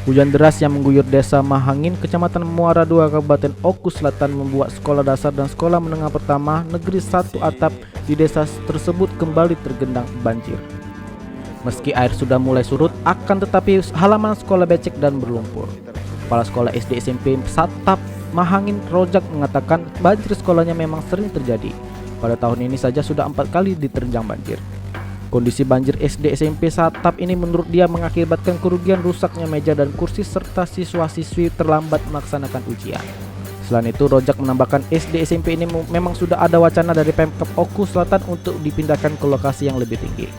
Hujan deras yang mengguyur desa Mahangin, Kecamatan Muara II, Kabupaten Oku Selatan membuat sekolah dasar dan sekolah menengah pertama negeri satu atap di desa tersebut kembali tergendang banjir. Meski air sudah mulai surut, akan tetapi halaman sekolah becek dan berlumpur. Kepala Sekolah SD SMP Satap Mahangin Rojak mengatakan banjir sekolahnya memang sering terjadi. Pada tahun ini saja sudah 4 kali diterjang banjir. Kondisi banjir SD SMP Satap ini menurut dia mengakibatkan kerugian rusaknya meja dan kursi serta siswa-siswi terlambat melaksanakan ujian. Selain itu, Rojak menambahkan SD SMP ini memang sudah ada wacana dari Pemkab Oku Selatan untuk dipindahkan ke lokasi yang lebih tinggi.